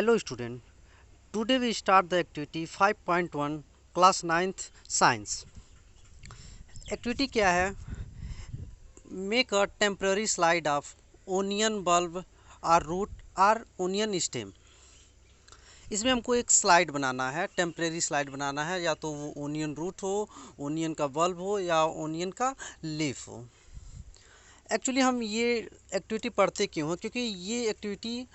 Hello student, today we start the activity 5.1 class 9th science. Activity क्या है? Make a temporary slide of onion bulb or root or onion stem. इसमें हमको एक slide बनाना है, temporary slide बनाना है, या तो वो ओनियन रूट हो, ओनियन का बल्ब हो या ओनियन का लीफ हो। एक्चुअली हम ये एक्टिविटी पढ़ते क्यों हैं? क्योंकि ये एक्टिविटी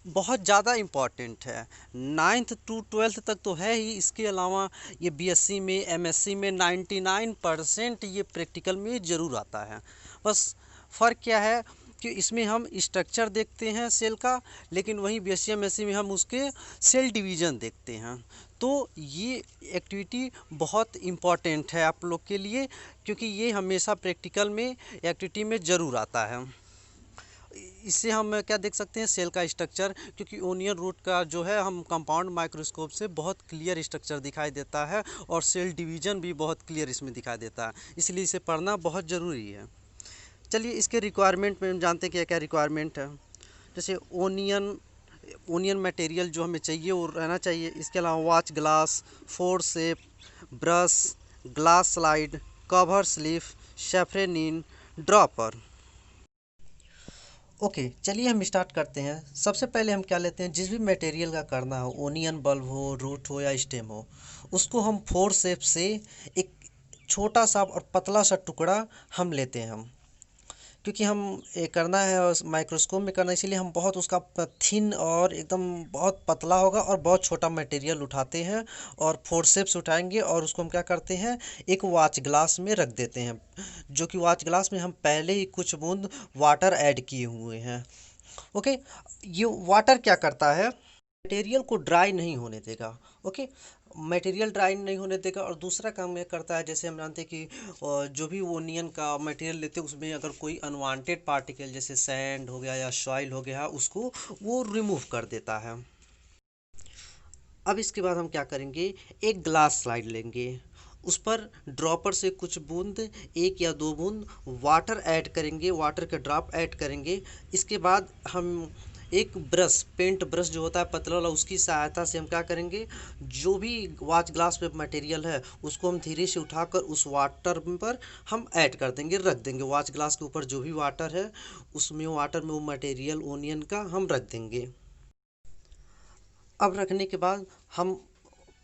बहुत ज़्यादा इम्पॉर्टेंट है। 9th टू 12th तक तो है ही, इसके अलावा ये बीएससी में, एमएससी में 99% ये प्रैक्टिकल में ज़रूर आता है। बस फ़र्क क्या है कि इसमें हम स्ट्रक्चर देखते हैं सेल का, लेकिन वहीं बीएससी एमएससी में हम उसके सेल डिवीज़न देखते हैं। तो ये एक्टिविटी बहुत इम्पॉर्टेंट है आप लोग के लिए, क्योंकि ये हमेशा प्रैक्टिकल में एक्टिविटी में ज़रूर आता है। इससे हम क्या देख सकते हैं? सेल का स्ट्रक्चर, क्योंकि ओनियन रूट का जो है हम कंपाउंड माइक्रोस्कोप से बहुत क्लियर स्ट्रक्चर दिखाई देता है, और सेल डिवीज़न भी बहुत क्लियर इसमें दिखाई देता है, इसलिए इसे पढ़ना बहुत ज़रूरी है। चलिए इसके रिक्वायरमेंट में हम जानते हैं क्या क्या रिक्वायरमेंट है। जैसे ओनियन मटेरियल जो हमें चाहिए वो रहना चाहिए। इसके अलावा watch glass, forceps, brush, glass slide, cover slip, safranin, dropper. Okay चलिए हम स्टार्ट करते हैं। सबसे पहले हम क्या लेते हैं, जिस भी मटेरियल का करना हो, ओनियन बल्ब हो, रूट हो या स्टेम हो, उसको हम फोर शेप से एक छोटा सा और पतला सा टुकड़ा हम लेते हैं। हम क्योंकि हम ये करना है और माइक्रोस्कोप में करना है, इसीलिए हम बहुत उसका थिन और एकदम बहुत पतला होगा और बहुत छोटा मटेरियल उठाते हैं और फोर्सेप्स उठाएंगे और उसको हम क्या करते हैं, एक वॉच ग्लास में रख देते हैं, जो कि वॉच ग्लास में हम पहले ही कुछ बूंद वाटर ऐड किए हुए हैं। ओके, ये वाटर क्या करता है, मटेरियल को ड्राई नहीं होने देगा। ओके, मटेरियल ड्राई नहीं होने देगा। और दूसरा काम ये करता है, जैसे हम जानते हैं कि जो भी ओनियन का मटेरियल लेते हैं उसमें अगर कोई अनवांटेड पार्टिकल जैसे सैंड हो गया या सॉइल हो गया, उसको वो रिमूव कर देता है। अब इसके बाद हम क्या करेंगे, एक ग्लास स्लाइड लेंगे, उस पर ड्रॉपर से कुछ बूंद, एक या दो बूंद वाटर ऐड करेंगे, वाटर के ड्रॉप ऐड करेंगे। इसके बाद हम एक ब्रश, पेंट ब्रश जो होता है पतला वाला, उसकी सहायता से हम क्या करेंगे, जो भी वॉच ग्लास पे मटेरियल है उसको हम धीरे से उठाकर उस वाटर पर हम ऐड कर देंगे, रख देंगे। वॉच ग्लास के ऊपर जो भी वाटर है उसमें वाटर में वो मटेरियल ओनियन का हम रख देंगे। अब रखने के बाद हम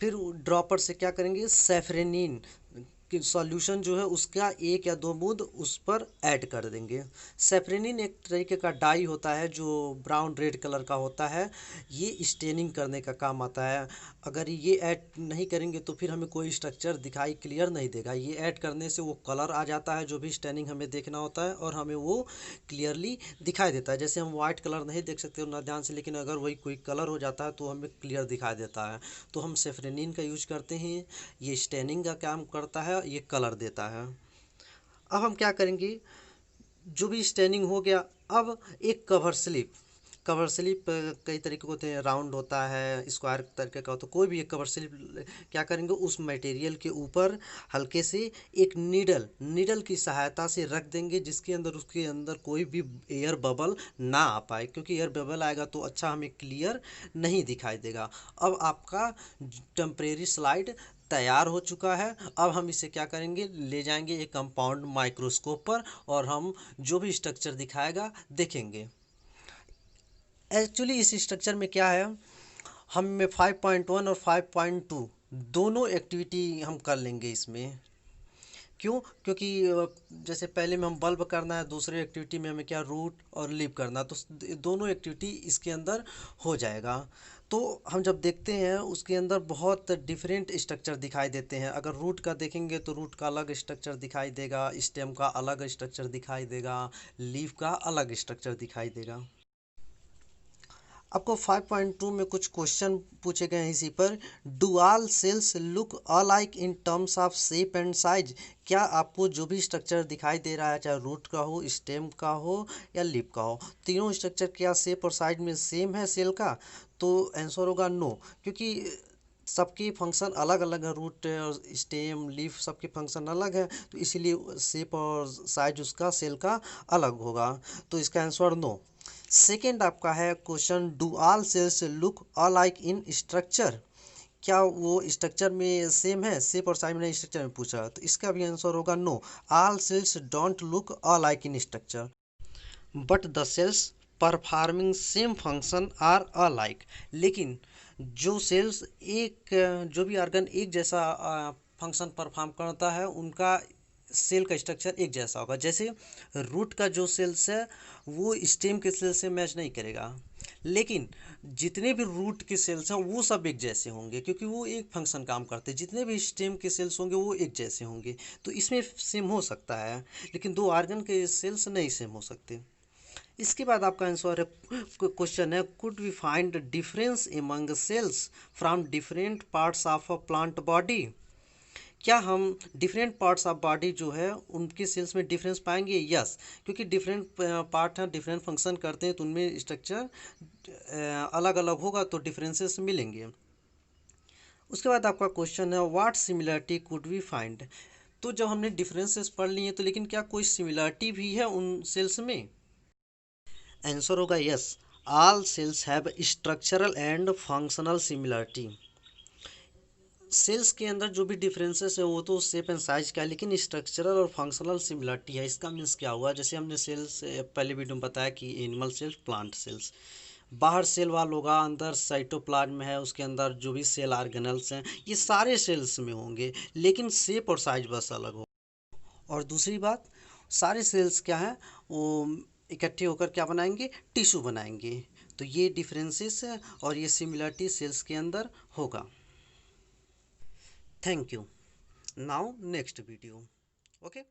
फिर ड्रॉपर से क्या करेंगे, सेफ्रेनिन कि सॉल्यूशन जो है उसका एक या दो बूंद उस पर ऐड कर देंगे। सेफ्रेनिन एक तरीके का डाई होता है जो ब्राउन रेड कलर का होता है, ये स्टेनिंग करने का काम आता है। अगर ये ऐड नहीं करेंगे तो फिर हमें कोई स्ट्रक्चर दिखाई क्लियर नहीं देगा। ये ऐड करने से वो कलर आ जाता है जो भी स्टेनिंग हमें देखना होता है, और हमें वो क्लियरली दिखाई देता है। जैसे हम वाइट कलर नहीं देख सकते ना ध्यान से, लेकिन अगर वही कोई कलर हो जाता है तो हमें क्लियर दिखाई देता है। तो हम सेफ्रेनिन का यूज करते हैं, ये स्टेनिंग का काम करता है, ये कलर देता है। अब हम क्या करेंगे, जो भी स्टेनिंग हो गया, अब एक कवर स्लिप, कवर स्लिप कई तरीके के होते हैं, राउंड होता है, स्क्वायर तरीके का होता है, कोई भी एक कवर स्लिप क्या करेंगे, उस मटेरियल के ऊपर हल्के से एक नीडल की सहायता से रख देंगे, जिसके अंदर उसके अंदर कोई भी एयर बबल ना आ पाए, क्योंकि एयर बबल आएगा तो अच्छा हमें क्लियर नहीं दिखाई देगा। अब आपका टेम्परेरी स्लाइड तैयार हो चुका है। अब हम इसे क्या करेंगे, ले जाएंगे एक कंपाउंड माइक्रोस्कोप पर, और हम जो भी स्ट्रक्चर दिखाएगा देखेंगे। एक्चुअली इस स्ट्रक्चर में क्या है, हम 5.1 और 5.2 दोनों एक्टिविटी हम कर लेंगे इसमें। क्यों? क्योंकि जैसे पहले में हम बल्ब करना है, दूसरे एक्टिविटी में हमें क्या रूट और लीफ करना, तो दोनों एक्टिविटी इसके अंदर हो जाएगा। तो हम जब देखते हैं उसके अंदर बहुत डिफरेंट स्ट्रक्चर दिखाई देते हैं। अगर रूट का देखेंगे तो रूट का अलग स्ट्रक्चर दिखाई देगा, स्टेम का अलग स्ट्रक्चर दिखाई देगा, लीफ का अलग स्ट्रक्चर दिखाई देगा। आपको 5.2 में कुछ क्वेश्चन पूछे गए हैं इसी पर। Do all cells look alike in terms of shape and size? क्या आपको जो भी स्ट्रक्चर दिखाई दे रहा है, चाहे रूट का हो, स्टेम का हो या लिप का हो, तीनों स्ट्रक्चर क्या शेप और साइज में सेम है सेल का? तो आंसर होगा नो, क्योंकि सबके फंक्शन अलग अलग है, रूट और स्टेम लीफ सबके फंक्शन अलग है, तो इसीलिए शेप और साइज उसका सेल का अलग होगा। तो इसका आंसर नो। सेकेंड आपका है question, do all cells look alike in structure? क्या वो स्ट्रक्चर में सेम है? शेप और साइज में स्ट्रक्चर में पूछा, तो इसका भी आंसर होगा no, all cells don't look alike in structure but the cells performing same function are alike. लेकिन जो सेल्स एक जो भी ऑर्गन एक जैसा फंक्शन परफॉर्म करता है उनका सेल का स्ट्रक्चर एक जैसा होगा। जैसे रूट का जो सेल्स है वो स्टेम के सेल से मैच नहीं करेगा, लेकिन जितने भी रूट के सेल्स हैं वो सब एक जैसे होंगे क्योंकि वो एक फंक्शन काम करते हैं। जितने भी स्टेम के सेल्स होंगे वो एक जैसे होंगे, तो इसमें सेम हो सकता है, लेकिन दो ऑर्गन के सेल्स नहीं सेम हो सकते। इसके बाद आपका आंसर है, क्वेश्चन है, could we find difference among cells from different parts of a plant body? क्या हम डिफरेंट पार्ट्स ऑफ बॉडी जो है उनके सेल्स में डिफरेंस पाएंगे? यस, क्योंकि डिफरेंट पार्ट हैं, डिफरेंट फंक्शन करते हैं, तो उनमें स्ट्रक्चर अलग अलग होगा तो डिफरेंसेस मिलेंगे। उसके बाद आपका क्वेश्चन है, what similarity could we find? तो जब हमने डिफरेंसेस पढ़ लिए तो लेकिन क्या कोई सिमिलरिटी भी है उन सेल्स में? आंसर होगा yes, all cells have structural and functional similarity. Cells के अंदर जो भी डिफरेंसेस है वो तो शेप एंड साइज का है, लेकिन स्ट्रक्चरल और फंक्शनल सिमिलरिटी है। इसका मीन्स क्या हुआ, जैसे हमने सेल्स पहले वीडियो में बताया कि एनिमल सेल्स, प्लांट सेल्स, बाहर सेल वाल होगा, अंदर साइटोप्लाज्म है, उसके अंदर जो भी सेल ऑर्गेनल्स हैं ये सारे सेल्स में होंगे, लेकिन शेप और साइज बस अलग हो। और दूसरी बात, सारे सेल्स क्या हैं वो इकट्ठे होकर क्या बनाएंगे, टिश्यू बनाएंगे। तो ये डिफरेंसेस है और ये सिमिलरिटी सेल्स के अंदर होगा। Thank you. Now next video. Okay.